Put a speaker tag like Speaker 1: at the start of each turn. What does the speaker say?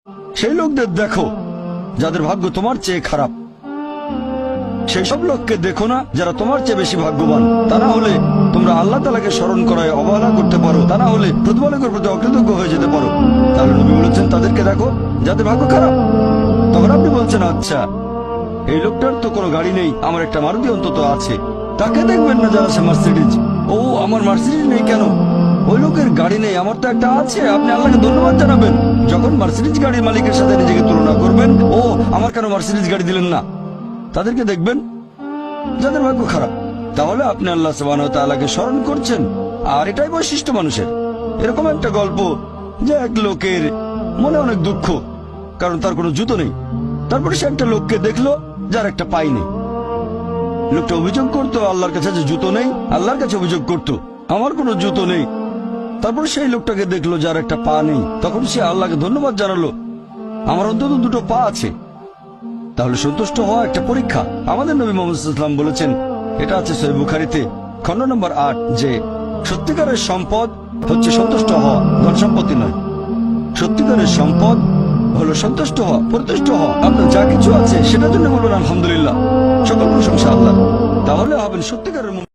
Speaker 1: সেই লোকদের দেখো যাদের ভাগ্য তোমার চেয়ে খারাপ, সেই সব লোককে দেখো না যারা তোমার চেয়ে বেশি ভাগ্যবান। তা না হলে তোমরা আল্লাহ তাআলাকে স্মরণ করায় অবহেলা করতে পারো, তা না হলে প্রতিপালকের প্রতি অকৃতজ্ঞ হয়ে যেতে পারো। তাহলে নবী বলেছেন তাদেরকে দেখো যাদের ভাগ্য খারাপ। তখন আপনি বলছেন আচ্ছা এই লোকটার তো কোনো গাড়ি নেই, আমার একটা মারুতি অন্তত আছে। তাকে দেখবেন না যারা সে মার্সিডিজ। ও আমার মার্সিডিজ নেই কেন? ওই লোকের গাড়ি নেই, আমার তো একটা আছে। আপনি আল্লাহকে ধন্যবাদ জানাবেন। যখন মার্সিডিজ গাড়ির মালিকের সাথে নিজেকে তুলনা করবেন, ও আমার কেন মার্সিডিজ গাড়ি দিলেন না, তাদেরকে দেখবেন যাদের ভাগ্য খারাপ। তাহলে আপনি আল্লাহ সুবহানাহু ওয়া তাআলাকে স্মরণ করছেন। আর এটাই বৈশিষ্ট্য মানুষের। এরকম একটা গল্প যে এক লোকের মনে অনেক দুঃখ, কারণ তার কোনো জুতো নেই। তারপরে সে একটা লোককে দেখলো যার একটা পাই নেই। লোকটা অভিযোগ করতো আল্লাহর কাছে যে জুতো নেই, আল্লাহর কাছে অভিযোগ করতো আমার কোনো জুতো নেই। তারপর সেই লোকটাকে দেখলো যার একটা পা নেই। তখন সে আল্লাহকে ধন্যবাদ জানালো, আমার অন্তত দুটো পা আছে। তাহলে সন্তুষ্ট হওয়া একটা পরীক্ষা। আমাদের নবী মুহাম্মদ সাল্লাল্লাহু আলাইহি ওয়াসাল্লাম বলেছেন, এটা আছে সহিহ বুখারীতে খণ্ড নম্বর ৮, যে সত্যিকারের সম্পদ হচ্ছে সন্তুষ্ট হওয়া, ধন সম্পত্তি নয়। সত্যিকারের সম্পদ হলো সন্তুষ্ট হওয়া, পরিতুষ্ট হওয়া। আপনার যা কিছু আছে সেটার জন্য বলবেন আলহামদুলিল্লাহ, সকল প্রশংসা আল্লাহ। তাহলে হবেন সত্যিকারের